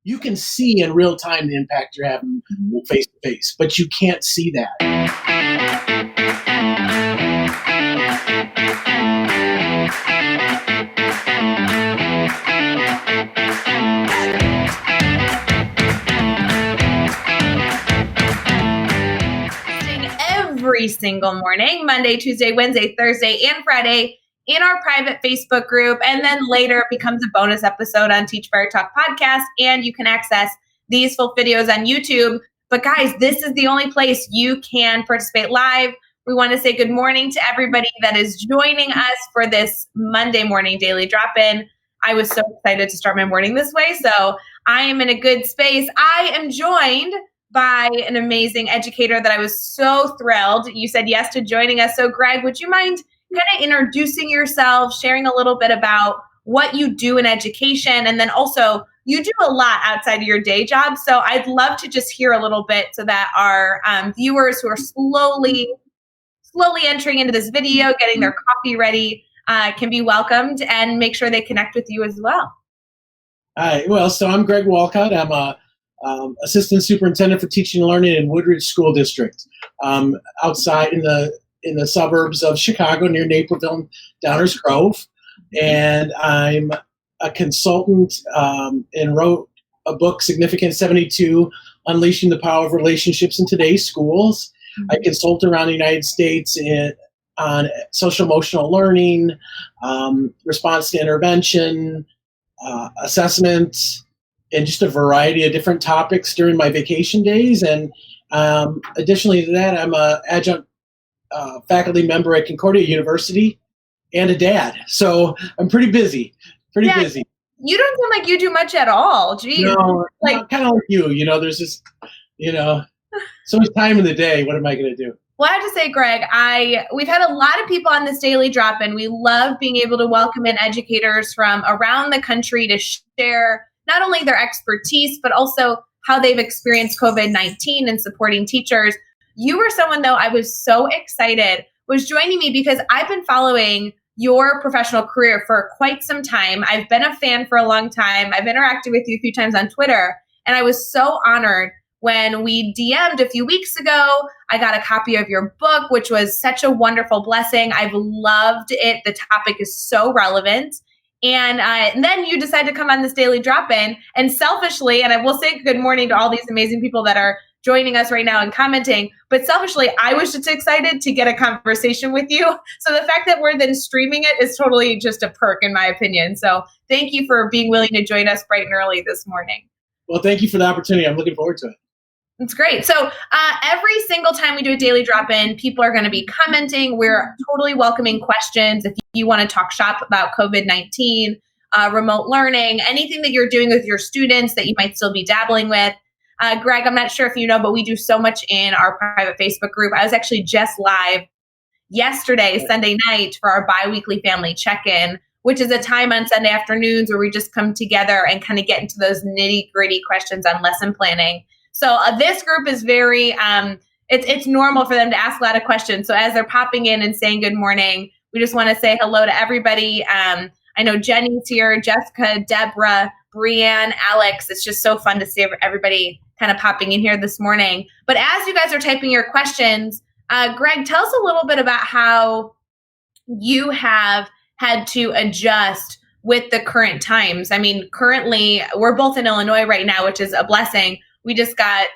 you can see in real time the impact you're having face to face, but you can't see that. Every single morning, Monday, Tuesday, Wednesday, Thursday, and Friday in our private Facebook group. And then later it becomes a bonus episode on Teach Fire Talk podcast. And you can access these full videos on YouTube. But guys, this is the only place you can participate live. We want to say good morning to everybody that is joining us for this Monday morning daily drop-in. I was so excited to start my morning this way. So I am in a good space. I am joined by an amazing educator that I was so thrilled you said yes to joining us. So Greg, would you mind kind of introducing yourself, sharing a little bit about what you do in education, and then also you do a lot outside of your day job. So I'd love to just hear a little bit so that our viewers who are slowly entering into this video, getting their coffee ready, can be welcomed and make sure they connect with you as well. Hi, well, so I'm Greg Walcott. I'm a Assistant Superintendent for Teaching and Learning in Woodridge School District, outside in the suburbs of Chicago near Naperville and Downers Grove. And I'm a consultant and wrote a book, Significant 72, Unleashing the Power of Relationships in Today's Schools. Mm-hmm. I consult around the United States on social emotional learning, response to intervention, assessment, and just a variety of different topics during my vacation days. And additionally to that, I'm an adjunct faculty member at Concordia University and a dad. So I'm pretty busy, busy. You don't seem like you do much at all. Geez. No, kind of like you. There's just, so much time in the day. What am I going to do? Well, I have to say, Greg, we've had a lot of people on this daily drop-in. We love being able to welcome in educators from around the country to share not only their expertise, but also how they've experienced COVID-19 and supporting teachers. You were someone, though, I was so excited was joining me because I've been following your professional career for quite some time. I've been a fan for a long time. I've interacted with you a few times on Twitter, and I was so honored when we DM'd a few weeks ago. I got a copy of your book, which was such a wonderful blessing. I've loved it. The topic is so relevant. And then you decided to come on this daily drop-in, and selfishly, and I will say good morning to all these amazing people that are joining us right now and commenting, but selfishly, I was just excited to get a conversation with you. So the fact that we're then streaming it is totally just a perk in my opinion. So thank you for being willing to join us bright and early this morning. Well, thank you for the opportunity. I'm looking forward to it. It's great. So every single time we do a daily drop-in, people are going to be commenting. We're totally welcoming questions. If you want to talk shop about COVID-19, remote learning, anything that you're doing with your students that you might still be dabbling with. Greg, I'm not sure if you know, but we do so much in our private Facebook group. I was actually just live yesterday, Sunday night, for our bi-weekly family check-in, which is a time on Sunday afternoons where we just come together and kind of get into those nitty-gritty questions on lesson planning. So this group is very, it's normal for them to ask a lot of questions. So as they're popping in and saying good morning, we just want to say hello to everybody. I know Jenny's here, Jessica, Deborah, Brianne, Alex. It's just so fun to see everybody kind of popping in here this morning. But as you guys are typing your questions, Greg, tell us a little bit about how you have had to adjust with the current times. I mean, currently, we're both in Illinois right now, which is a blessing. We just got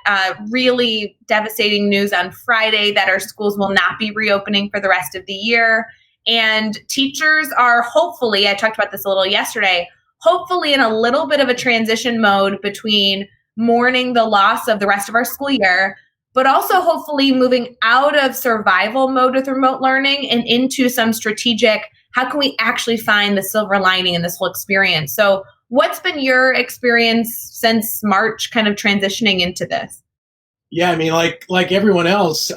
really devastating news on Friday that our schools will not be reopening for the rest of the year. And teachers are hopefully, I talked about this a little yesterday, hopefully in a little bit of a transition mode between mourning the loss of the rest of our school year, but also hopefully moving out of survival mode with remote learning and into some strategic, how can we actually find the silver lining in this whole experience? So what's been your experience since March kind of transitioning into this? Yeah, I mean, like everyone else,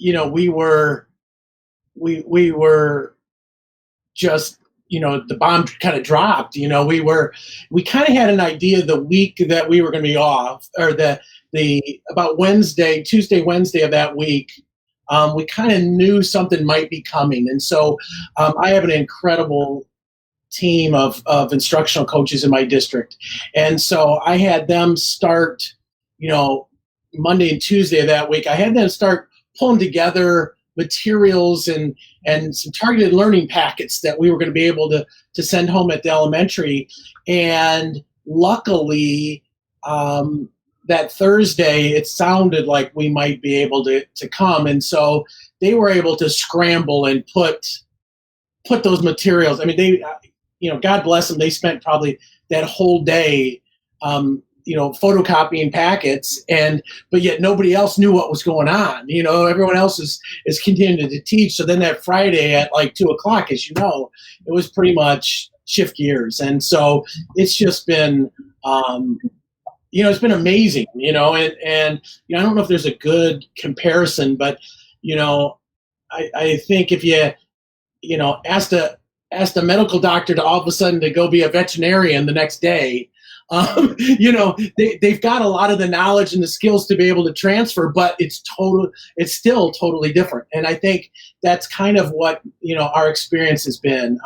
we were just, the bomb kind of dropped. We kind of had an idea the week that we were going to be off, or about Tuesday, Wednesday of that week, we kind of knew something might be coming. And so I have an incredible team of instructional coaches in my district. And so I had them start, Monday and Tuesday of that week, I had them start pulling together materials and some targeted learning packets that we were going to be able to send home at the elementary. And luckily, that Thursday, it sounded like we might be able to come. And so they were able to scramble and put those materials. I mean, they, God bless them. They spent probably that whole day, photocopying packets, but yet nobody else knew what was going on. Everyone else is continuing to teach. So then that Friday at like 2:00, as you know, it was pretty much shift gears. And so it's just been, it's been amazing, and I don't know if there's a good comparison, but, I think if you, asked a medical doctor to all of a sudden to go be a veterinarian the next day, they've got a lot of the knowledge and the skills to be able to transfer, but it's still totally different. And I think that's kind of what, our experience has been.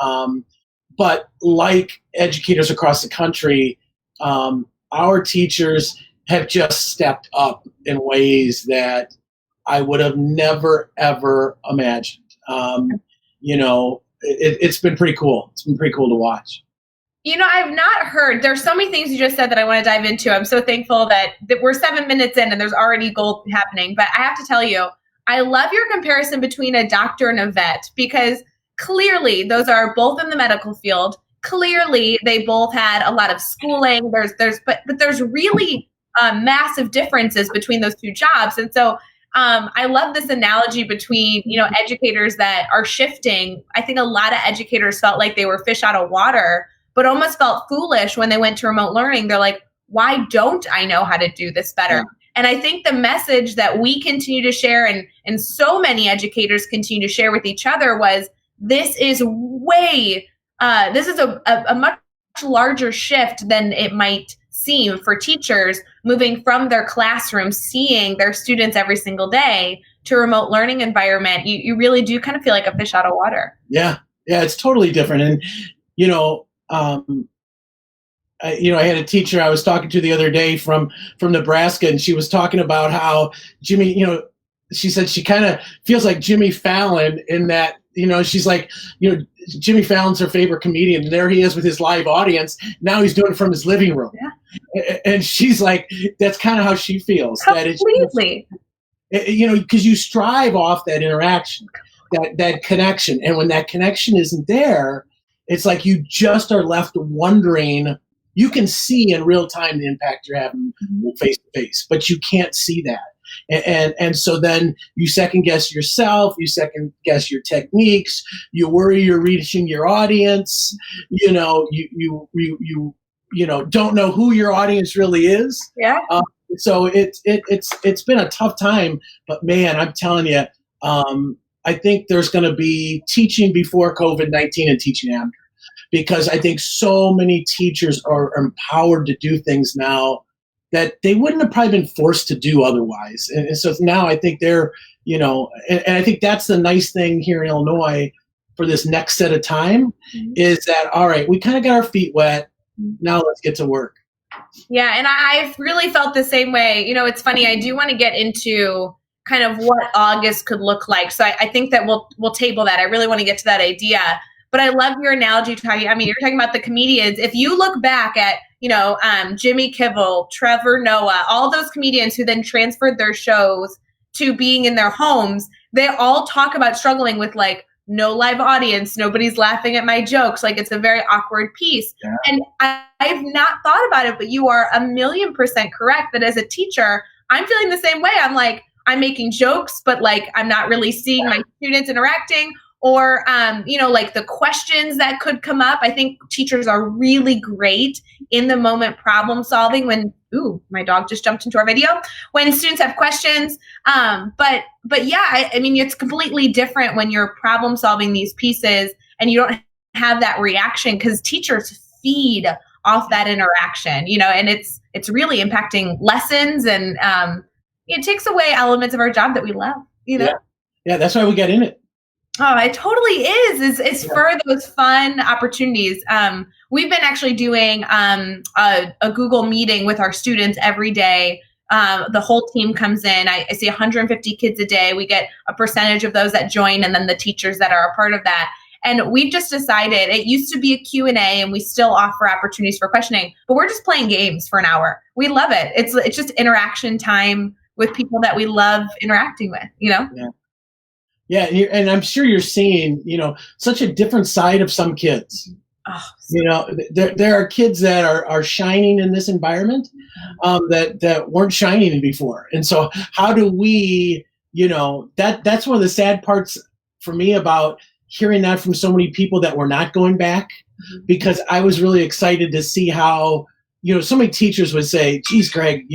But like educators across the country, our teachers have just stepped up in ways that I would have never, ever imagined. It's been pretty cool. It's been pretty cool to watch. I've not heard, there's so many things you just said that I want to dive into. I'm so thankful that we're 7 minutes in and there's already gold happening. But I have to tell you, I love your comparison between a doctor and a vet, because clearly those are both in the medical field. Clearly they both had a lot of schooling. But there's really massive differences between those two jobs. And so I love this analogy between, educators that are shifting. I think a lot of educators felt like they were fish out of water, but almost felt foolish when they went to remote learning. They're like, why don't I know how to do this better? Yeah. And I think the message that we continue to share and so many educators continue to share with each other was, this is a much larger shift than it might seem for teachers moving from their classroom, seeing their students every single day, to a remote learning environment. You really do kind of feel like a fish out of water. Yeah, it's totally different. And, I had a teacher I was talking to the other day from Nebraska, and she was talking about how Jimmy, she said she kind of feels like Jimmy Fallon in that, she's like, Jimmy Fallon's her favorite comedian, and there he is with his live audience. Now he's doing it from his living room. Yeah. And she's like, that's kind of how she feels. Completely. Because you strive off that interaction, that connection. And when that connection isn't there, it's like you just are left wondering. You can see in real time the impact you're having face to face, but you can't see that. And so then you second guess yourself, you second guess your techniques, you worry you're reaching your audience, you don't know who your audience really is. Yeah. So it's been a tough time, but man, I'm telling you, I think there's going to be teaching before COVID-19 and teaching after, because I think so many teachers are empowered to do things now that they wouldn't have probably been forced to do otherwise. And so now I think they're, and I think that's the nice thing here in Illinois for this next set of time, is that, all right, we kind of got our feet wet. Now let's get to work. Yeah. And I've really felt the same way. It's funny. I do want to get into kind of what August could look like. So I think that we'll table that. I really want to get to that idea. But I love your analogy. You're talking about the comedians. If you look back at, Jimmy Kimmel, Trevor Noah, all those comedians who then transferred their shows to being in their homes, they all talk about struggling with like no live audience, nobody's laughing at my jokes. Like, it's a very awkward piece. Yeah. And I've not thought about it, but you are 1,000,000% correct that as a teacher, I'm feeling the same way. I'm like, I'm making jokes, but like, I'm not really seeing my students interacting. Or, like the questions that could come up. I think teachers are really great in the moment problem solving when, my dog just jumped into our video, when students have questions. But yeah, I mean, it's completely different when you're problem solving these pieces and you don't have that reaction, because teachers feed off that interaction, and it's really impacting lessons, and it takes away elements of our job that we love, Yeah, that's why we get in it. Oh, it totally is. It's Yeah. for those fun opportunities. We've been actually doing a Google meeting with our students every day. The whole team comes in. I see 150 kids a day. We get a percentage of those that join, and then the teachers that are a part of that. And we've just decided, it used to be a Q&A, and we still offer opportunities for questioning, but we're just playing games for an hour. We love it. It's just interaction time with people that we love interacting with, you know? Yeah. Yeah, and I'm sure you're seeing, such a different side of some kids. Oh, There are kids that are shining in this environment, that weren't shining before. And so how do we, that's one of the sad parts for me about hearing that from so many people that were not going back, because I was really excited to see how, so many teachers would say, geez, Greg,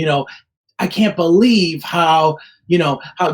I can't believe how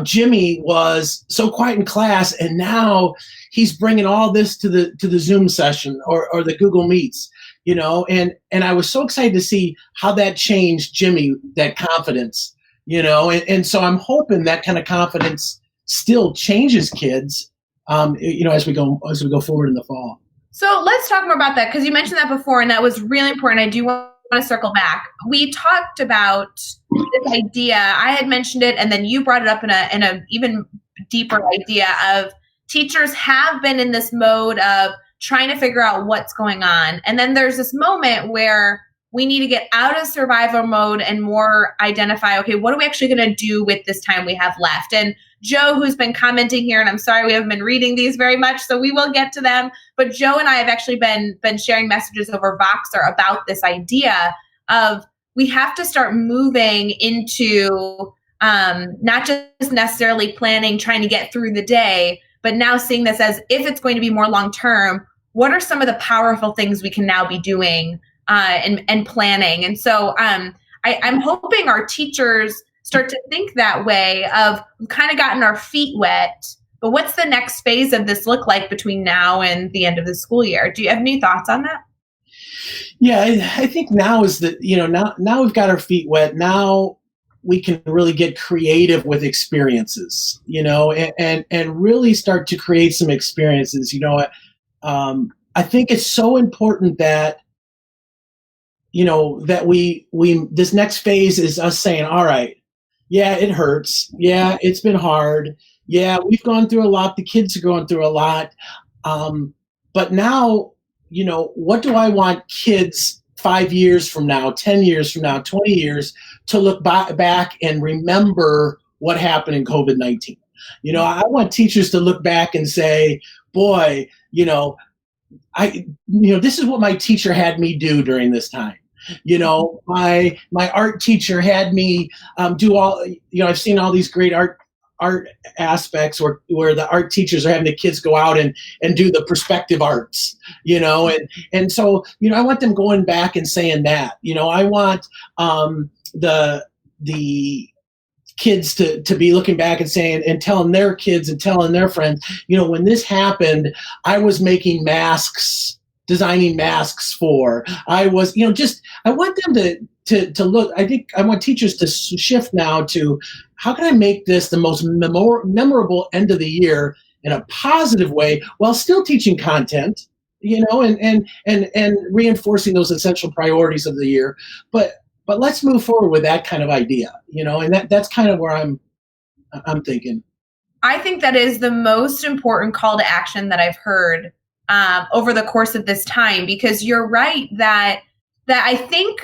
Jimmy was so quiet in class, and now he's bringing all this to the Zoom session or the Google Meets, and I was so excited to see how that changed Jimmy, that confidence, and so I'm hoping that kind of confidence still changes kids, as we go forward in the fall. So let's talk more about that, because you mentioned that before, and that was really important. I do want to circle back. We talked about this idea. I had mentioned it, and then you brought it up in a even deeper idea of teachers have been in this mode of trying to figure out what's going on. And then there's this moment where we need to get out of survival mode and more identify, okay, what are we actually going to do with this time we have left? And Joe, who's been commenting here, and I'm sorry we haven't been reading these very much, so we will get to them. But Joe and I have actually been sharing messages over Voxer about this idea of we have to start moving into not just necessarily planning, trying to get through the day, but now seeing this as, if it's going to be more long-term, what are some of the powerful things we can now be doing and planning? And so I'm hoping our teachers start to think that way of, we've kind of gotten our feet wet, but what's the next phase of this look like between now and the end of the school year? Do you have any thoughts on that? Yeah, I think now is that, now we've got our feet wet. Now we can really get creative with experiences, and really start to create some experiences. I think it's so important that, that we this next phase is us saying, all right, yeah, it hurts. Yeah, it's been hard. Yeah, we've gone through a lot. The kids are going through a lot. But now, what do I want kids 5 years from now, 10 years from now, 20 years to look back and remember what happened in COVID-19? I want teachers to look back and say, boy, this is what my teacher had me do during this time. My art teacher had me do all, I've seen all these great art aspects where the art teachers are having the kids go out and do the perspective arts, and so, I want them going back and saying that, I want the kids to be looking back and saying, and telling their kids and telling their friends, when this happened, I was making masks, designing masks I was, I want them to look. I think I want teachers to shift now to, how can I make this the most memorable end of the year in a positive way while still teaching content, and reinforcing those essential priorities of the year. But let's move forward with that kind of idea, and that's kind of where I'm thinking. I think that is the most important call to action that I've heard over the course of this time, because you're right that I think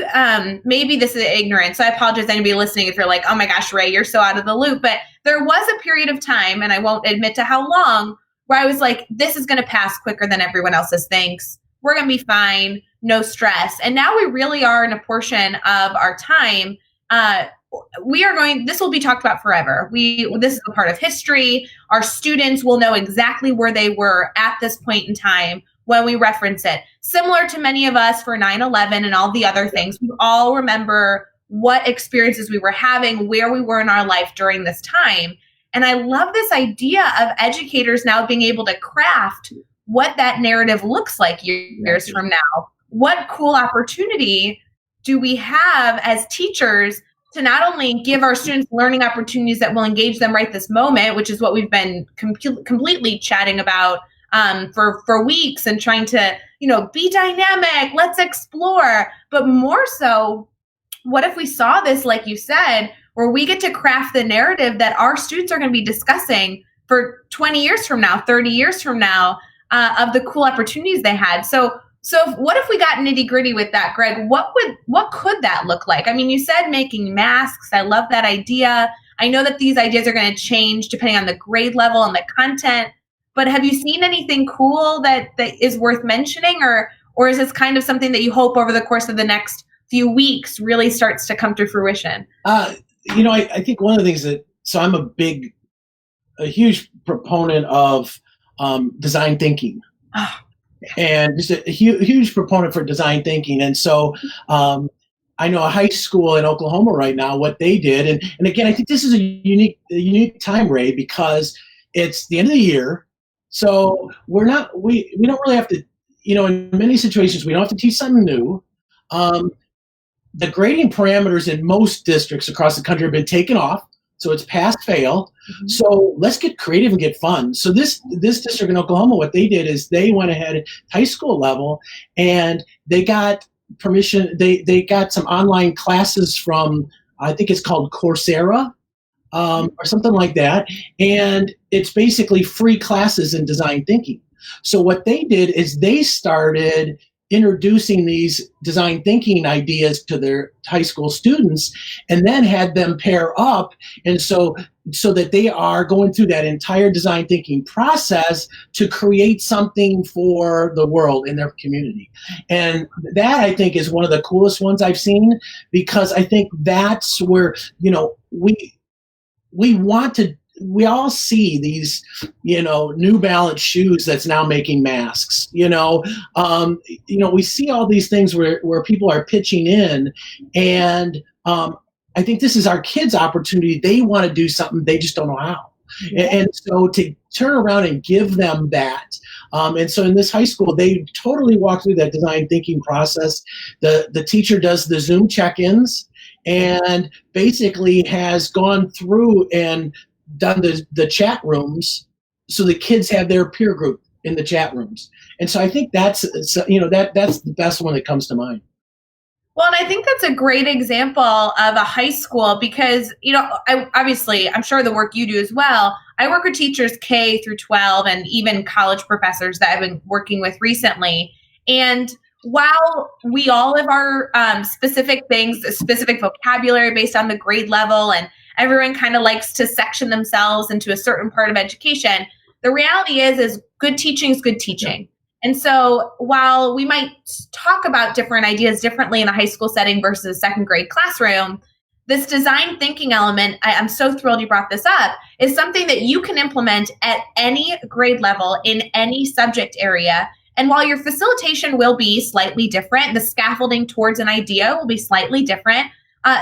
maybe this is ignorance. So I apologize to anybody listening if you're like, oh my gosh, Ray, you're so out of the loop. But there was a period of time, and I won't admit to how long, where I was like, this is going to pass quicker than everyone else's thinks. We're going to be fine, no stress. And now we really are in a portion of our time. This will be talked about forever. This is a part of history. Our students will know exactly where they were at this point in time when we reference it. Similar to many of us for 9/11 and all the other things, we all remember what experiences we were having, where we were in our life during this time. And I love this idea of educators now being able to craft what that narrative looks like years from now. What cool opportunity do we have as teachers to not only give our students learning opportunities that will engage them right this moment, which is what we've been completely chatting about for weeks and trying to, be dynamic, let's explore, but more so, what if we saw this, like you said, where we get to craft the narrative that our students are going to be discussing for 20 years from now, 30 years from now, of the cool opportunities they had. So what if we got nitty gritty with that, Greg? What could that look like? I mean, you said making masks. I love that idea. I know that these ideas are going to change depending on the grade level and the content, but have you seen anything cool that is worth mentioning, or is this kind of something that you hope over the course of the next few weeks really starts to come to fruition? I think one of the things so I'm a huge proponent of design thinking. And just a huge proponent for design thinking. And so I know a high school in Oklahoma right now, what they did. And again, I think this is a unique time, Ray, because it's the end of the year. So we don't really have to, in many situations, we don't have to teach something new. The grading parameters in most districts across the country have been taken off. So it's pass fail. Mm-hmm. So let's get creative and get fun. So this district in Oklahoma, what they did is they went ahead at high school level and they got permission. They got some online classes from, I think it's called Coursera or something like that. And it's basically free classes in design thinking. So what they did is they started introducing these design thinking ideas to their high school students and then had them pair up. And so that they are going through that entire design thinking process to create something for the world in their community. And that, I think, is one of the coolest ones I've seen, because I think that's where, we all see these, New Balance shoes that's now making masks. We see all these things where people are pitching in, and I think this is our kids' opportunity. They want to do something, they just don't know how. And so to turn around and give them that. And so in this high school, they totally walk through that design thinking process. The teacher does the Zoom check-ins and basically has gone through and done the chat rooms, so the kids have their peer group in the chat rooms. And so I think that's that's the best one that comes to mind. Well, and I think that's a great example of a high school because, I'm sure the work you do as well. I work with teachers K through 12 and even college professors that I've been working with recently. And while we all have our specific things, specific vocabulary based on the grade level, and everyone kind of likes to section themselves into a certain part of education, the reality is good teaching is good teaching. And so while we might talk about different ideas differently in a high school setting versus a second grade classroom, this design thinking element, I'm so thrilled you brought this up, is something that you can implement at any grade level in any subject area. And while your facilitation will be slightly different, the scaffolding towards an idea will be slightly different.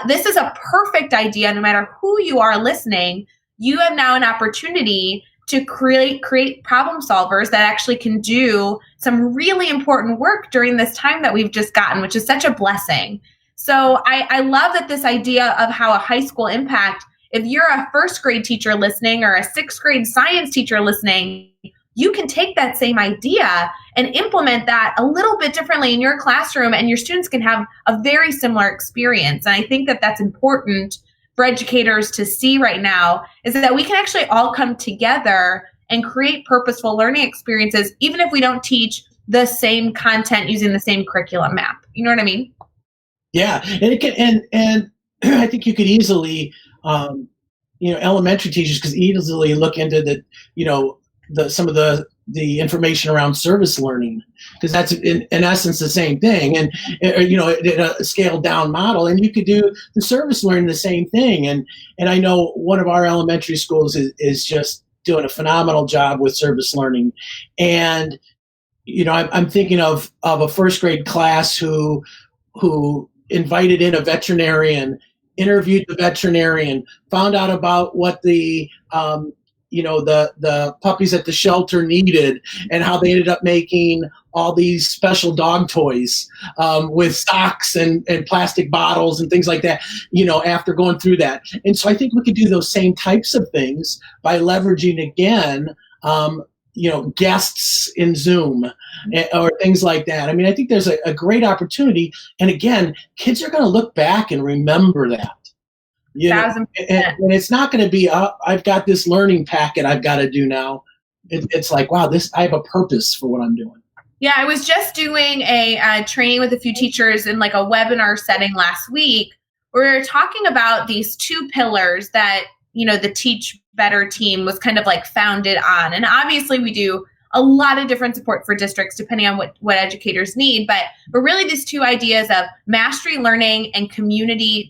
This is a perfect idea. No matter who you are listening, you have now an opportunity to create problem solvers that actually can do some really important work during this time that we've just gotten, which is such a blessing. So I love that this idea of how a high school impact, if you're a first grade teacher listening or a sixth grade science teacher listening, you can take that same idea and implement that a little bit differently in your classroom, and your students can have a very similar experience. And I think that that's important for educators to see right now, is that we can actually all come together and create purposeful learning experiences, even if we don't teach the same content using the same curriculum map. You know what I mean? Yeah, and it can, and I think you could easily, elementary teachers could easily look into some of the information around service learning, because that's in essence the same thing, and a scaled down model, and you could do the service learning the same thing. And I know one of our elementary schools is just doing a phenomenal job with service learning. And I'm thinking of a first grade class who invited in a veterinarian, interviewed the veterinarian, found out about what the the puppies at the shelter needed, and how they ended up making all these special dog toys with socks and plastic bottles and things like that, after going through that. And so I think we could do those same types of things by leveraging, again, guests in Zoom or things like that. I mean, I think there's a great opportunity. And again, kids are going to look back and remember that. And it's not going to be, I've got this learning packet I've got to do now. It's like, wow, I have a purpose for what I'm doing. Yeah, I was just doing a training with a few teachers in like a webinar setting last week, where we were talking about these two pillars that, the Teach Better team was kind of like founded on. And obviously we do a lot of different support for districts depending on what educators need. But really these two ideas of mastery learning and community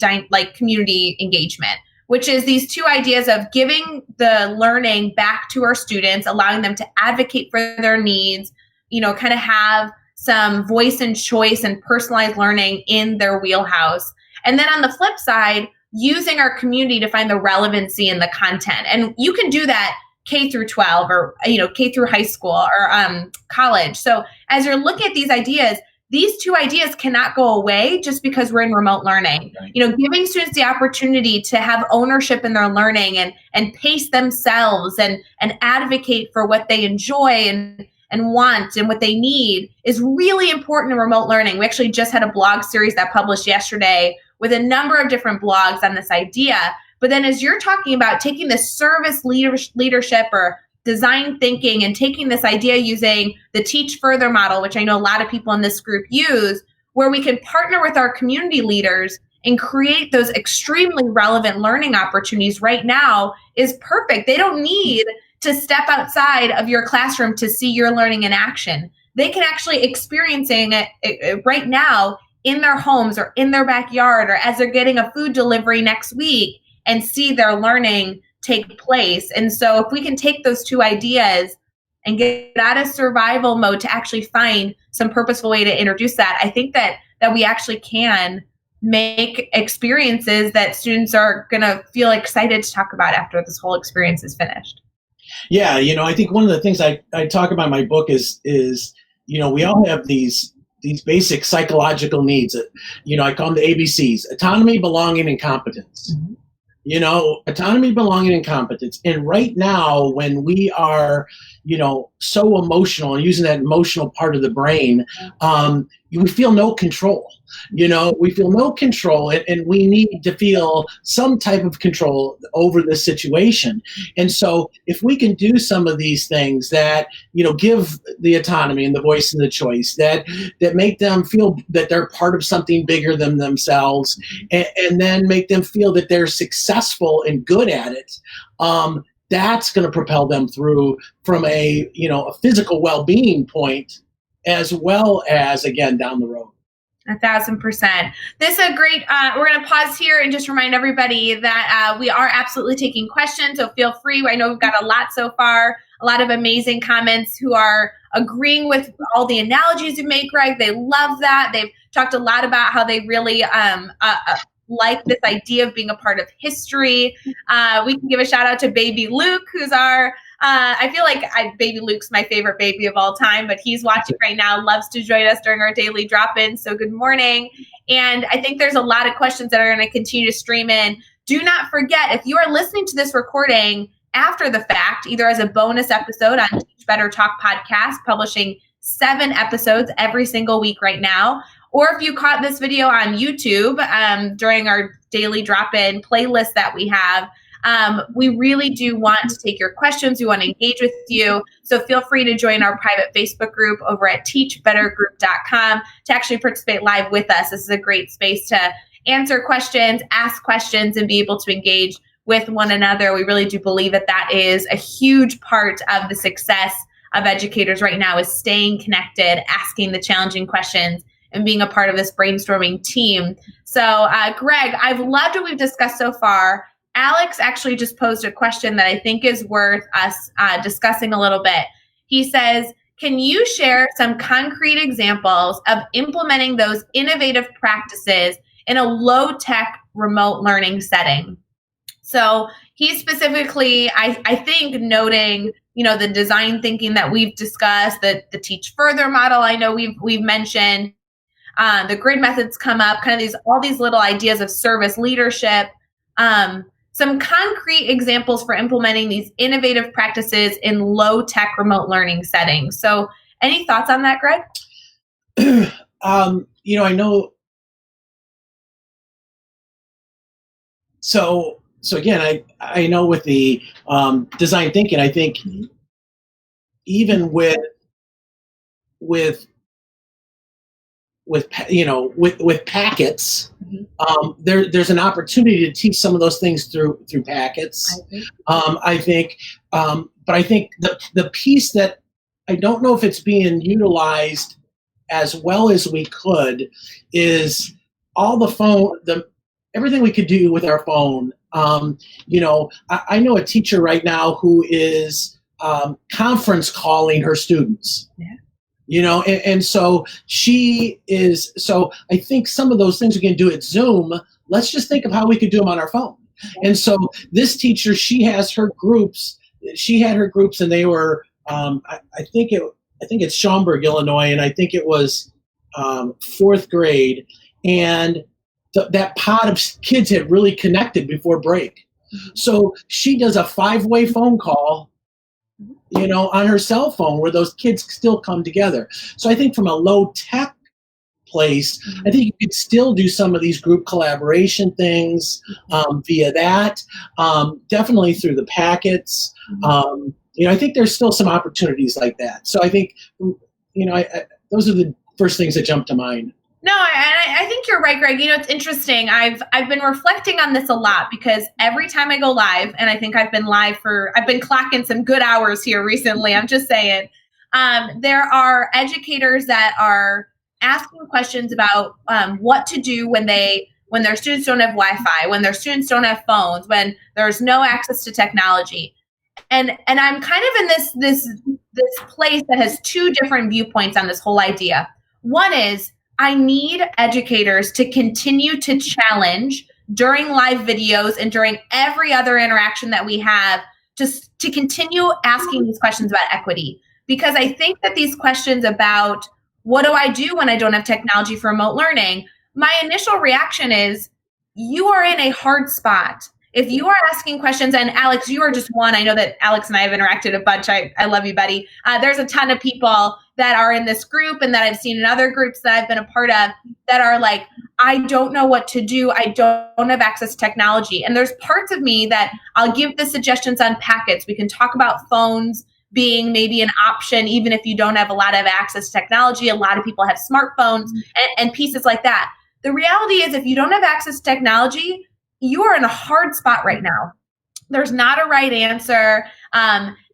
engagement, which is these two ideas of giving the learning back to our students, allowing them to advocate for their needs, kind of have some voice and choice and personalized learning in their wheelhouse. And then on the flip side, using our community to find the relevancy in the content. And you can do that K through 12 or, K through high school or college. So as you're looking at these ideas, these two ideas cannot go away just because we're in remote learning. Right. Giving students the opportunity to have ownership in their learning and pace themselves and advocate for what they enjoy and want and what they need is really important in remote learning. We actually just had a blog series that published yesterday with a number of different blogs on this idea. But then as you're talking about taking the service leadership or design thinking and taking this idea using the Teach Further model, which I know a lot of people in this group use, where we can partner with our community leaders and create those extremely relevant learning opportunities right now is perfect. They don't need to step outside of your classroom to see your learning in action. They can actually experiencing it right now in their homes or in their backyard or as they're getting a food delivery next week and see their learning take place. And so if we can take those two ideas and get out of survival mode to actually find some purposeful way to introduce that, I think that we actually can make experiences that students are going to feel excited to talk about after this whole experience is finished. Yeah, I think one of the things I talk about in my book is we all have these basic psychological needs. I call them the ABCs: autonomy, belonging, and competence. Mm-hmm. Autonomy, belonging, and competence. And right now, when we are, so emotional and using that emotional part of the brain, we feel no control. We feel no control, and we need to feel some type of control over this situation. And so if we can do some of these things that, give the autonomy and the voice and the choice, that make them feel that they're part of something bigger than themselves, and then make them feel that they're successful and good at it, that's going to propel them through from a physical well-being point, as well as, again, down the road. 1,000%. This is a great, we're going to pause here and just remind everybody that we are absolutely taking questions. So feel free. I know we've got a lot so far, a lot of amazing comments who are agreeing with all the analogies you make, Greg. They love that. They've talked a lot about how they really like this idea of being a part of history. We can give a shout out to baby Luke, who's our, I feel like baby Luke's my favorite baby of all time, but he's watching right now, loves to join us during our daily drop-in. So good morning. And I think there's a lot of questions that are going to continue to stream in. Do not forget, if you are listening to this recording after the fact, either as a bonus episode on Teach Better Talk podcast, publishing 7 episodes every single week right now, or if you caught this video on YouTube during our daily drop-in playlist that we have, we really do want to take your questions. We want to engage with you. So feel free to join our private Facebook group over at teachbettergroup.com to actually participate live with us. This is a great space to answer questions, ask questions, and be able to engage with one another. We really do believe that is a huge part of the success of educators right now, is staying connected, asking the challenging questions, and being a part of this brainstorming team. So, Greg, I've loved what we've discussed so far. Alex actually just posed a question that I think is worth us discussing a little bit. He says, can you share some concrete examples of implementing those innovative practices in a low-tech remote learning setting? So he's specifically, I think, noting, the design thinking that we've discussed, the teach further model I know we've mentioned, the grid methods come up, kind of all these little ideas of service leadership, some concrete examples for implementing these innovative practices in low-tech remote learning settings. So any thoughts on that, Greg? I know. So again, I know with the design thinking, I think even with packets, there's an opportunity to teach some of those things through packets. I think, but I think the piece that I don't know if it's being utilized as well as we could is all everything we could do with our phone. I know a teacher right now who is conference calling her students. Yeah. And so she is. So I think some of those things we can do at Zoom. Let's just think of how we could do them on our phone. Yeah. And so this teacher, she has her groups. She had her groups, and they were. I think it's Schaumburg, Illinois, and I think it was fourth grade, and that pod of kids had really connected before break. So she does a 5-way phone call, on her cell phone where those kids still come together. So I think from a low tech place, I think you could still do some of these group collaboration things via that, definitely through the packets. I think there's still some opportunities like that. So I think, those are the first things that jump to mind. No, I think you're right, Greg. It's interesting. I've been reflecting on this a lot because every time I go live, and I think I've been clocking some good hours here recently. I'm just saying, there are educators that are asking questions about what to do when their students don't have Wi-Fi, when their students don't have phones, when there's no access to technology. And I'm kind of in this place that has two different viewpoints on this whole idea. One is I need educators to continue to challenge during live videos and during every other interaction that we have to continue asking these questions about equity. Because I think that these questions about what do I do when I don't have technology for remote learning, my initial reaction is you are in a hard spot. If you are asking questions, and Alex, you are just one. I know that Alex and I have interacted a bunch. I love you, buddy. There's a ton of people that are in this group and that I've seen in other groups that I've been a part of that are like, I don't know what to do. I don't have access to technology. And there's parts of me that I'll give the suggestions on packets. We can talk about phones being maybe an option, even if you don't have a lot of access to technology. A lot of people have smartphones and pieces like that. The reality is if you don't have access to technology, you are in a hard spot right now. There's not a right answer.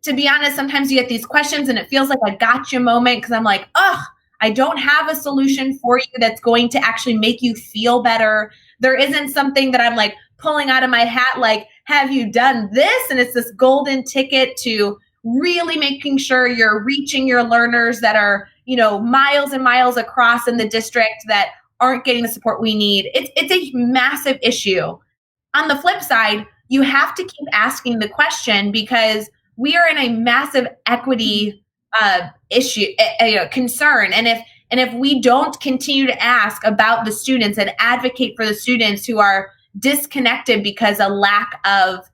To be honest, sometimes you get these questions and it feels like a gotcha moment because I'm like, I don't have a solution for you that's going to actually make you feel better. There isn't something that I'm like pulling out of my hat like, have you done this? And it's this golden ticket to really making sure you're reaching your learners that are, miles and miles across in the district that aren't getting the support we need. It's a massive issue. On the flip side, you have to keep asking the question because we are in a massive equity issue, concern. And if we don't continue to ask about the students and advocate for the students who are disconnected because of lack of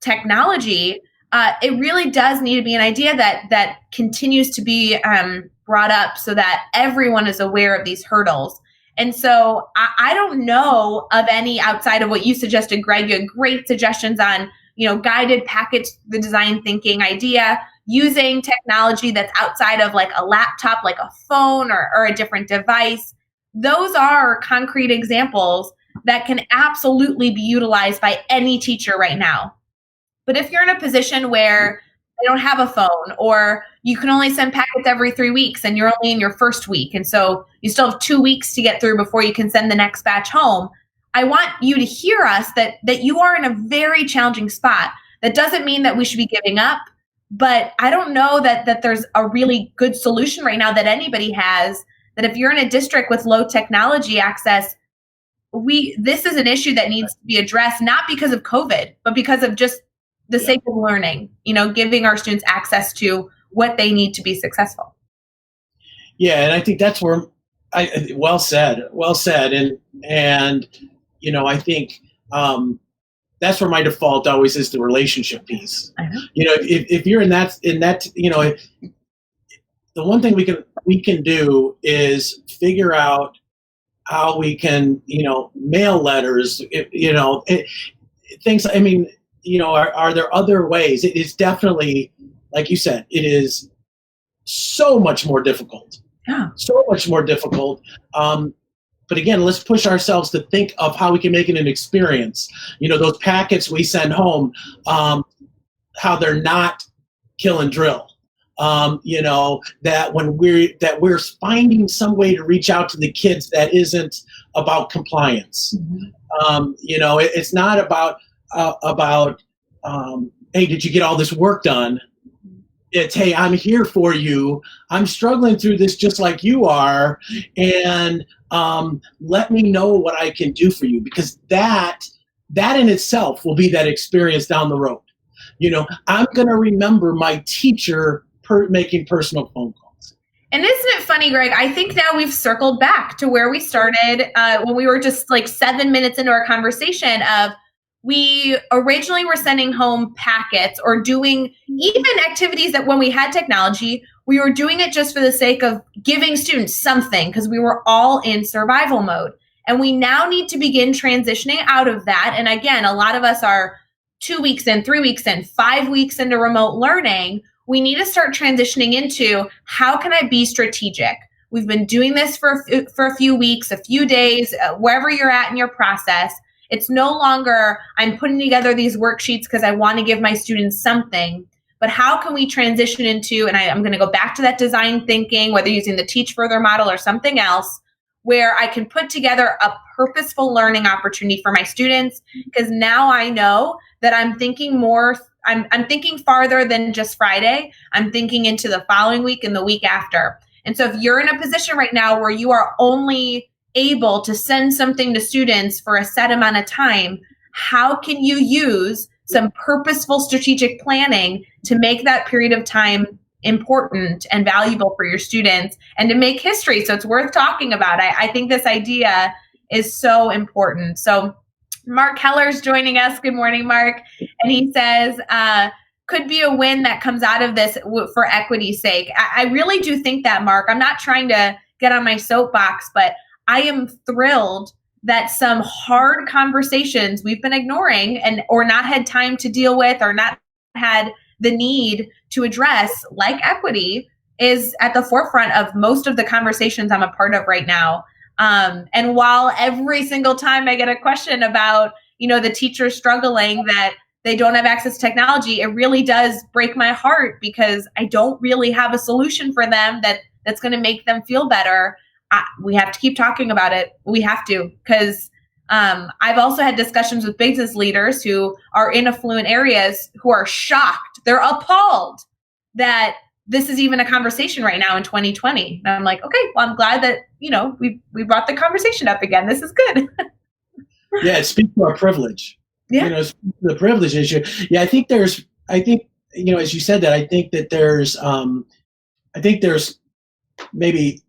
technology, it really does need to be an idea that continues to be brought up so that everyone is aware of these hurdles. And so I don't know of any outside of what you suggested, Greg. You had great suggestions on, guided packets, the design thinking idea, using technology that's outside of like a laptop, like a phone or a different device. Those are concrete examples that can absolutely be utilized by any teacher right now. But if you're in a position where they don't have a phone, or you can only send packets every 3 weeks and you're only in your first week, and so you still have 2 weeks to get through before you can send the next batch home, I want you to hear us that you are in a very challenging spot. That doesn't mean that we should be giving up, but I don't know that there's a really good solution right now that anybody has, that if you're in a district with low technology access, this is an issue that needs to be addressed, not because of COVID, but because of just the sake of learning, giving our students access to what they need to be successful. Yeah, and I think that's where well said. And I think that's where my default always is the relationship piece. I know. If you're in that, the one thing we can do is figure out how we can, mail letters, things. I mean, are there other ways? It is definitely, like you said, it is so much more difficult. Yeah. So much more difficult. But again, let's push ourselves to think of how we can make it an experience. Those packets we send home, how they're not kill and drill. That we're finding some way to reach out to the kids that isn't about compliance. Mm-hmm. It's not about hey, did you get all this work done? It's, hey, I'm here for you. I'm struggling through this just like you are, and let me know what I can do for you, because that in itself will be that experience down the road. I'm going to remember my teacher making personal phone calls. And isn't it funny, Greg? I think now we've circled back to where we started when we were just like 7 minutes into our conversation of, we originally were sending home packets or doing even activities that when we had technology, we were doing it just for the sake of giving students something because we were all in survival mode. And we now need to begin transitioning out of that. And again, a lot of us are 2 weeks in, 3 weeks in, 5 weeks into remote learning. We need to start transitioning into, how can I be strategic? We've been doing this for a few weeks, a few days, wherever you're at in your process. It's no longer, I'm putting together these worksheets because I want to give my students something, but how can we transition into, and I'm going to go back to that design thinking, whether using the Teach Further model or something else, where I can put together a purposeful learning opportunity for my students, because now I know that I'm thinking more, I'm thinking farther than just Friday. I'm thinking into the following week and the week after. And so if you're in a position right now where you are only able to send something to students for a set amount of time, how can you use some purposeful strategic planning to make that period of time important and valuable for your students and to make history? So it's worth talking about. I think this idea is so important. So Mark Keller's joining us. Good morning, Mark. And he says, could be a win that comes out of this for equity's sake. I really do think that, Mark. I'm not trying to get on my soapbox, but I am thrilled that some hard conversations we've been ignoring or not had time to deal with or not had the need to address, like equity, is at the forefront of most of the conversations I'm a part of right now. And while every single time I get a question about, the teachers struggling that they don't have access to technology, it really does break my heart because I don't really have a solution for them that's going to make them feel better. We have to keep talking about it. We have to, because I've also had discussions with business leaders who are in affluent areas who are shocked. They're appalled that this is even a conversation right now in 2020. And I'm like, okay, well, I'm glad that, we brought the conversation up again. This is good. Yeah, it speaks to our privilege. Yeah. The privilege issue. Yeah, I think, as you said that, I think that there's maybe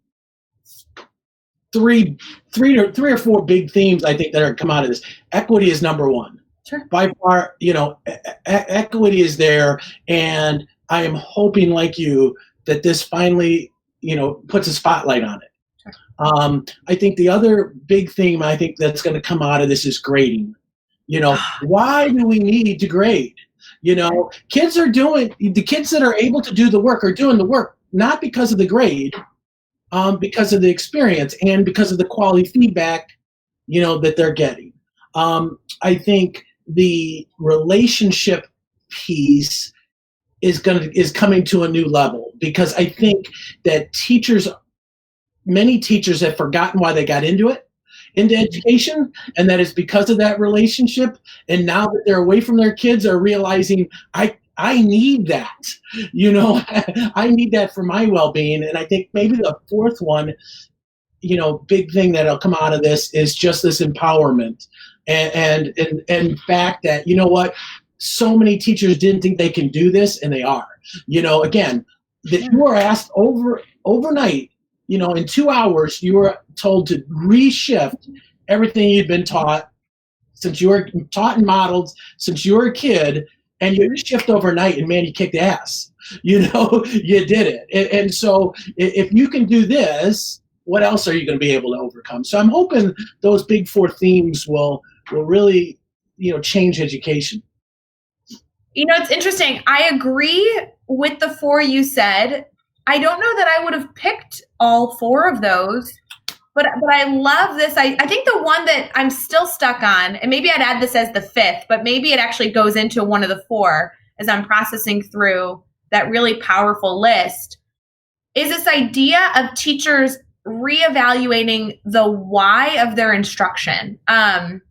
three or four big themes I think that are come out of this. Equity is number one. Sure. By far, equity is there, and I am hoping, like you, that this finally, puts a spotlight on it. Sure. I think the other big theme I think that's going to come out of this is grading. Why do we need to grade? The kids that are able to do the work are doing the work, not because of the grade, because of the experience and because of the quality feedback, that they're getting. I think the relationship piece is coming to a new level, because I think that many teachers have forgotten why they got into education, and that is because of that relationship. And now that they're away from their kids, are realizing I need that, I need that for my well-being. And I think maybe the fourth one big thing that'll come out of this is just this empowerment and fact that, you know what, so many teachers didn't think they can do this, and they are. Again, that you were asked overnight, in 2 hours, you were told to reshift everything you'd been taught since you were taught and modeled since you were a kid, and you shift overnight, and man, you kicked ass. You did it. And so if you can do this, what else are you going to be able to overcome? So I'm hoping those big 4 themes will really, change education. It's interesting. I agree with the 4 you said. I don't know that I would have picked all 4 of those, but I love this. I think the one that I'm still stuck on, and maybe I'd add this as the 5th, but maybe it actually goes into one of the 4 as I'm processing through that really powerful list, is this idea of teachers reevaluating the why of their instruction. And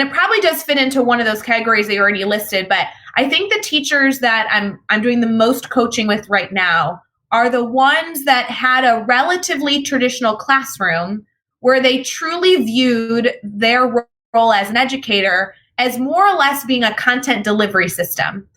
it probably does fit into one of those categories that you already listed, but I think the teachers that I'm doing the most coaching with right now are the ones that had a relatively traditional classroom where they truly viewed their role as an educator as more or less being a content delivery system.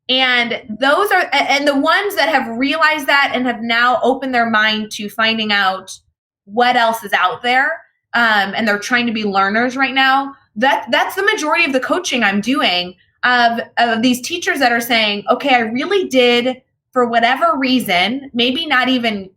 And those are, and the ones that have realized that and have now opened their mind to finding out what else is out there, and they're trying to be learners right now. That's the majority of the coaching I'm doing of these teachers that are saying, okay, I really did, for whatever reason, maybe not even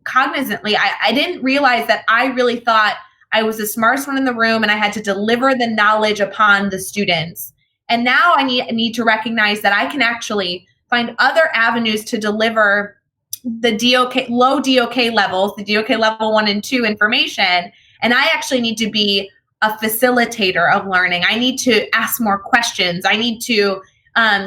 cognizantly, I didn't realize that I really thought I was the smartest one in the room and I had to deliver the knowledge upon the students. And now I need to recognize that I can actually find other avenues to deliver the DOK, low DOK levels, the DOK level 1 and 2 information. And I actually need to be a facilitator of learning. I need to ask more questions. I need to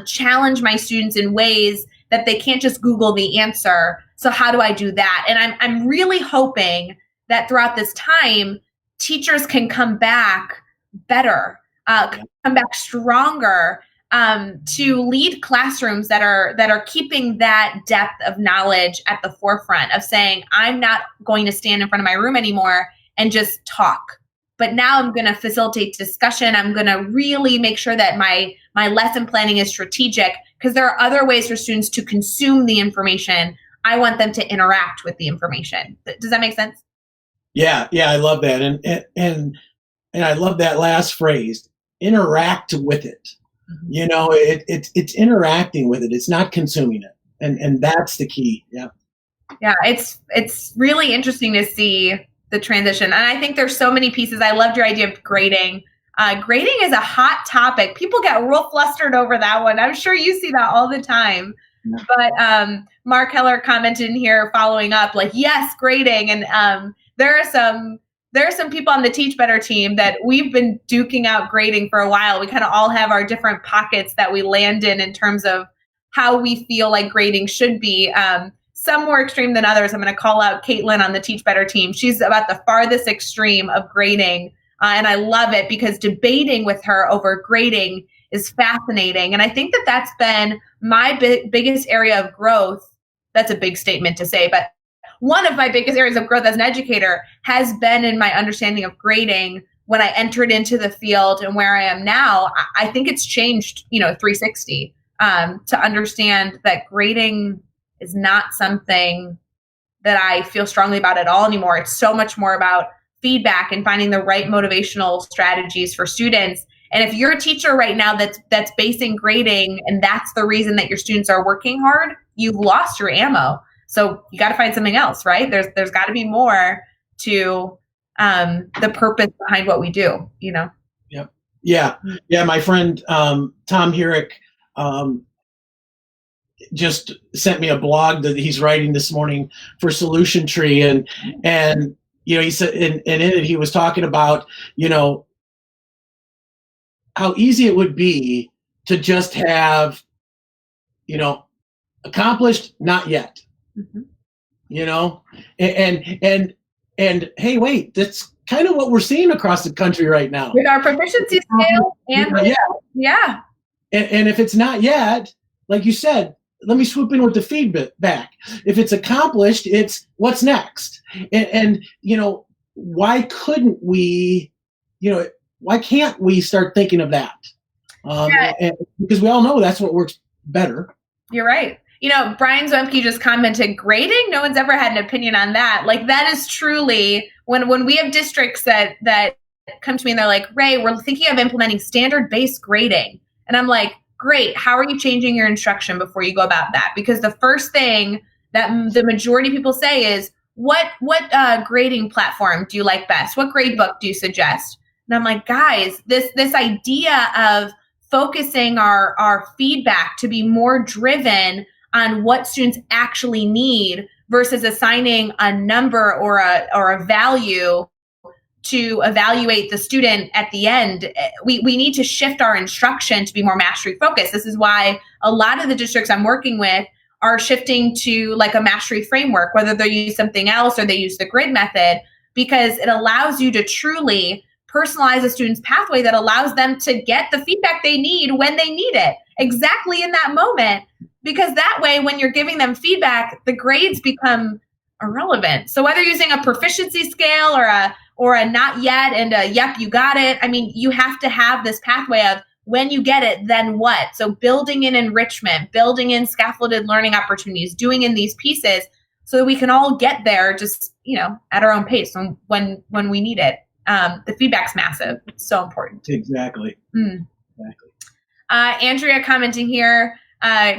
challenge my students in ways that they can't just Google the answer. So how do I do that? And I'm really hoping that throughout this time, teachers can come back better, come back stronger, to lead classrooms that are keeping that depth of knowledge at the forefront of saying, I'm not going to stand in front of my room anymore and just talk. But now I'm going to facilitate discussion. I'm going to really make sure that my lesson planning is strategic, because there are other ways for students to consume the information. I want them to interact with the information. Does that make sense? Yeah, I love that. And I love that last phrase, interact with it. Mm-hmm. It's interacting with it. It's not consuming it. And that's the key. Yeah. Yeah, it's really interesting to see the transition. And I think there's so many pieces. I loved your idea of grading. Grading is a hot topic. People get real flustered over that one. I'm sure you see that all the time. Yeah. But Mark Heller commented in here following up, like, yes, grading. And there are some people on the Teach Better team that we've been duking out grading for a while. We kind of all have our different pockets that we land in terms of how we feel like grading should be. Some more extreme than others. I'm going to call out Caitlin on the Teach Better team. She's about the farthest extreme of grading. And I love it because debating with her over grading is fascinating. And I think that that's been my biggest area of growth. That's a big statement to say, but one of my biggest areas of growth as an educator has been in my understanding of grading when I entered into the field, and where I am now, I think it's changed, 360, to understand that grading is not something that I feel strongly about at all anymore. It's so much more about feedback and finding the right motivational strategies for students. And if you're a teacher right now that's basing grading, and that's the reason that your students are working hard, you've lost your ammo. So you got to find something else, right? There's got to be more to the purpose behind what we do, Yep. Yeah. My friend Tom Herrick just sent me a blog that he's writing this morning for Solution Tree, and he said, and in it he was talking about how easy it would be to just have accomplished, not yet. Mm-hmm. And hey, wait, that's kind of what we're seeing across the country right now with our proficiency scale. And yeah. And if it's not yet, like you said, let me swoop in with the feedback. If it's accomplished, it's what's next. And why couldn't we, why can't we start thinking of that? Because we all know that's what works better. You're right. Brian Zwemke just commented, grading? No one's ever had an opinion on that. Like, that is truly, when we have districts that come to me and they're like, Ray, we're thinking of implementing standard-based grading. And I'm like, great. How are you changing your instruction before you go about that? Because the first thing that the majority of people say is, what grading platform do you like best? What grade book do you suggest? And I'm like, guys, this idea of focusing our feedback to be more driven on what students actually need versus assigning a number or a value to evaluate the student at the end. We need to shift our instruction to be more mastery focused. This is why a lot of the districts I'm working with are shifting to like a mastery framework, whether they use something else or they use the grid method, because it allows you to truly personalize a student's pathway that allows them to get the feedback they need when they need it, exactly in that moment. Because that way, when you're giving them feedback, the grades become irrelevant. So whether using a proficiency scale or a not yet and a yep, you got it. I mean, you have to have this pathway of when you get it, then what? So building in enrichment, building in scaffolded learning opportunities, doing in these pieces so that we can all get there just, at our own pace when we need it. The feedback's massive. It's so important. Exactly. Exactly. Andrea commenting here,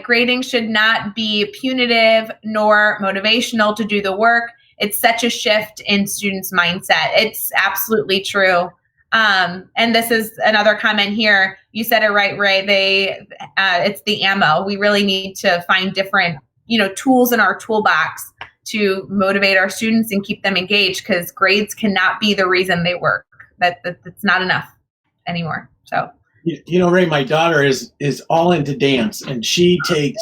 grading should not be punitive nor motivational to do the work. It's such a shift in students' mindset. It's absolutely true. And this is another comment here. You said it right, Ray. It's the ammo. We really need to find different, tools in our toolbox to motivate our students and keep them engaged, because grades cannot be the reason they work. That's not enough anymore. So, Ray, my daughter is all into dance, and she takes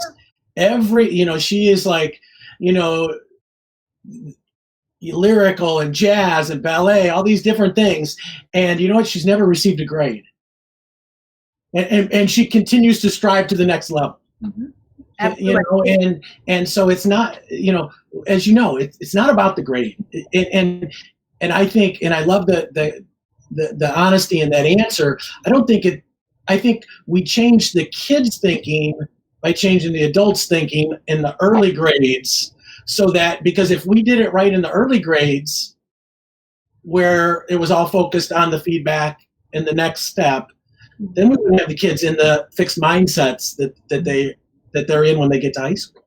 she is like, lyrical and jazz and ballet, all these different things. And you know what? She's never received a grade. And she continues to strive to the next level. Mm-hmm. And so it's not, as it's not about the grade. And I think, and I love the honesty in that answer. I think we change the kids' thinking by changing the adults' thinking in the early grades, so that, because if we did it right in the early grades, where it was all focused on the feedback and the next step, then we would have the kids in the fixed mindsets that they're in when they get to high school.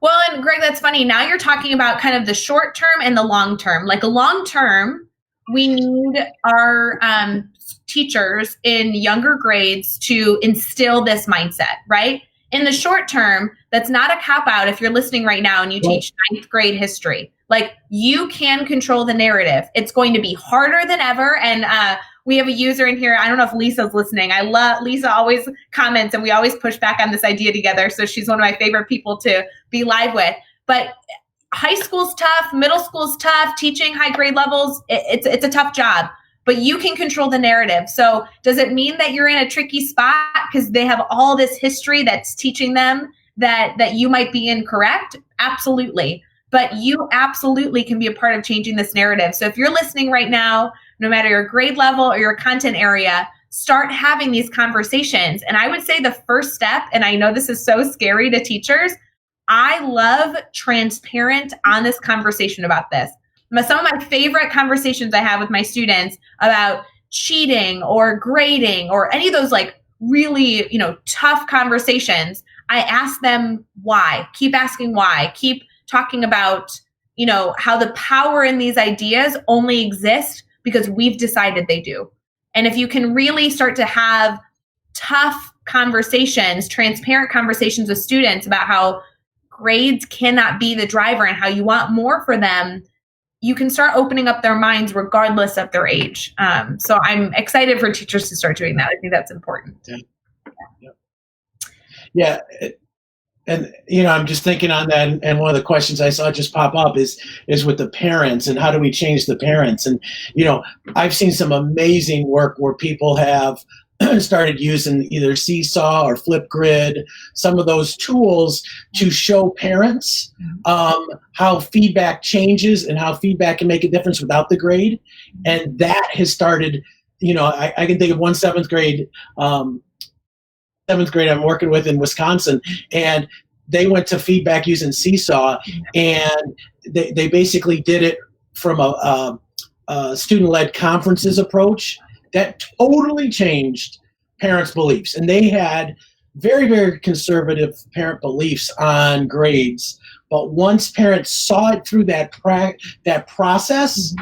Well, and Greg, that's funny. Now you're talking about kind of the short term and the long term. Like a long term, we need our teachers in younger grades to instill this mindset, right? In the short term, that's not a cop-out if you're listening right now and you teach 9th grade history. Like, you can control the narrative. It's going to be harder than ever. And we have a user in here. I don't know if Lisa's listening. Lisa always comments, and we always push back on this idea together. So she's one of my favorite people to be live with. But high school's tough. Middle school's tough. Teaching high grade levels, it's a tough job. But you can control the narrative. So does it mean that you're in a tricky spot because they have all this history that's teaching them that you might be incorrect? Absolutely. But you absolutely can be a part of changing this narrative. So if you're listening right now, no matter your grade level or your content area, start having these conversations. And I would say the first step, and I know this is so scary to teachers, I love transparent, honest conversation about this. Some of my favorite conversations I have with my students about cheating or grading or any of those like really, tough conversations, I ask them why. Keep asking why. Keep talking about, how the power in these ideas only exist because we've decided they do. And if you can really start to have tough conversations, transparent conversations with students about how grades cannot be the driver and how you want more for them, you can start opening up their minds regardless of their age. So I'm excited for teachers to start doing that. I think that's important. Yeah. And, I'm just thinking on that. And one of the questions I saw just pop up is with the parents, and how do we change the parents? And, I've seen some amazing work where people have started using either Seesaw or Flipgrid, some of those tools to show parents how feedback changes and how feedback can make a difference without the grade. And that has started, I can think of one seventh grade I'm working with in Wisconsin, and they went to feedback using Seesaw, and they basically did it from a student-led conferences approach that totally changed parents' beliefs. And they had very, very conservative parent beliefs on grades. But once parents saw it through that process,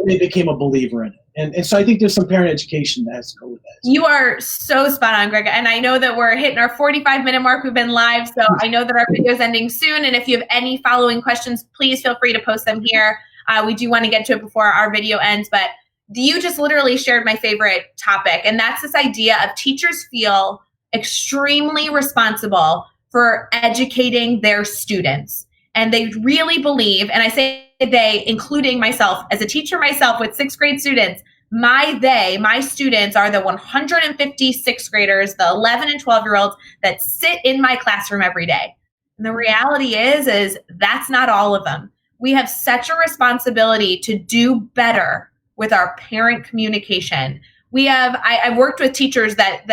they became a believer in it. And so I think there's some parent education that has to go with that. You are so spot on, Greg. And I know that we're hitting our 45-minute mark. We've been live, so I know that our video is ending soon. And if you have any following questions, please feel free to post them here. We do want to get to it before our video ends. But you just literally shared my favorite topic, and that's this idea of teachers feel extremely responsible for educating their students. And they really believe, and I say they, including myself as a teacher myself with 6th grade students, my students are the 150 sixth graders, the 11 and 12-year-olds that sit in my classroom every day. And the reality is that's not all of them. We have such a responsibility to do better with our parent communication. I've worked with teachers that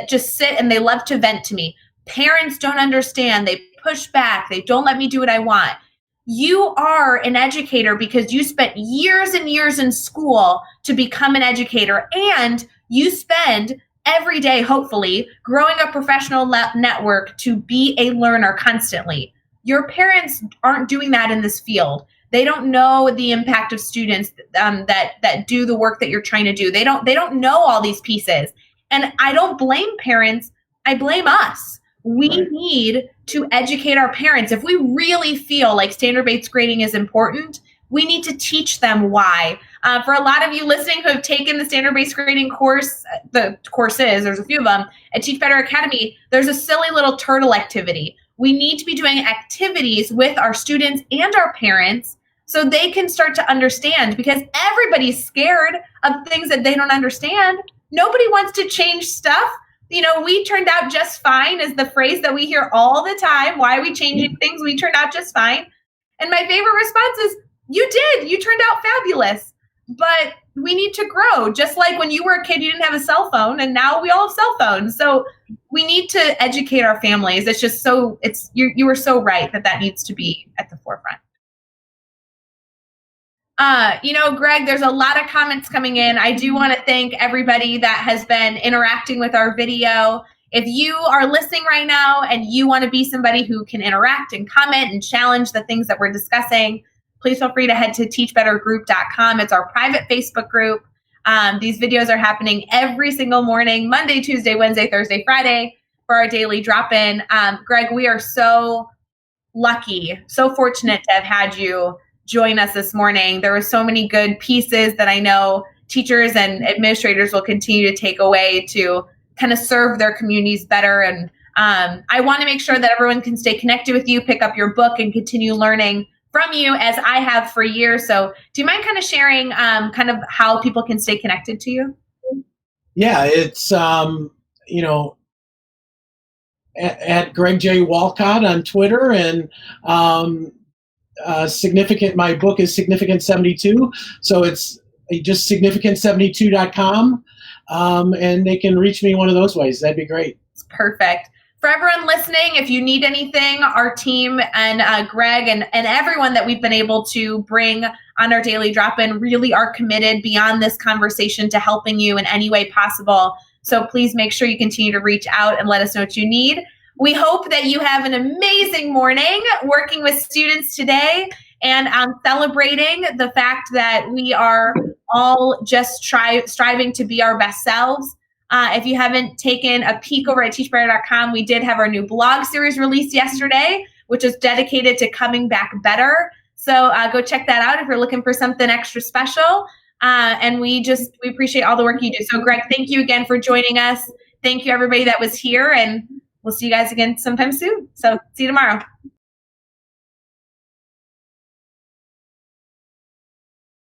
just sit and they love to vent to me. Parents don't understand. They push back. They don't let me do what I want. You are an educator because you spent years and years in school to become an educator, and you spend every day, hopefully, growing a professional network to be a learner constantly. Your parents aren't doing that in this field. They don't know the impact of students that do the work that you're trying to do. They don't know all these pieces. And I don't blame parents. I blame us. We need to educate our parents. If we really feel like standard-based grading is important, we need to teach them why. For a lot of you listening who have taken the standard-based grading course, the courses, there's a few of them, at Teach Better Academy, there's a silly little turtle activity. We need to be doing activities with our students and our parents so they can start to understand, because everybody's scared of things that they don't understand. Nobody wants to change stuff. We turned out just fine is the phrase that we hear all the time. Why are we changing things? We turned out just fine. And my favorite response is, you did. You turned out fabulous. But we need to grow. Just like when you were a kid, you didn't have a cell phone, and now we all have cell phones. So we need to educate our families. It's just you were so right that needs to be at the forefront. Greg, there's a lot of comments coming in. I do want to thank everybody that has been interacting with our video. If you are listening right now and you want to be somebody who can interact and comment and challenge the things that we're discussing, please feel free to head to teachbettergroup.com. It's our private Facebook group. These videos are happening every single morning, Monday, Tuesday, Wednesday, Thursday, Friday, for our daily drop-in. Greg, we are so lucky, so fortunate to have had you join us this morning. There were so many good pieces that I know teachers and administrators will continue to take away to kind of serve their communities better. And I want to make sure that everyone can stay connected with you, pick up your book, and continue learning from you as I have for years. So do you mind kind of sharing kind of how people can stay connected to you? Yeah, it's, at Greg J. Walcott on Twitter, and my book is Significant 72. So it's just significant72.com. And they can reach me one of those ways. That'd be great. It's perfect. For everyone listening, if you need anything, our team and Greg and everyone that we've been able to bring on our daily drop-in really are committed beyond this conversation to helping you in any way possible. So please make sure you continue to reach out and let us know what you need. We hope that you have an amazing morning working with students today and celebrating the fact that we are all just striving to be our best selves. If you haven't taken a peek over at teachbetter.com, we did have our new blog series released yesterday, which is dedicated to coming back better. So go check that out if you're looking for something extra special. And we appreciate all the work you do. So Greg, thank you again for joining us. Thank you everybody that was here, and we'll see you guys again sometime soon. So see you tomorrow.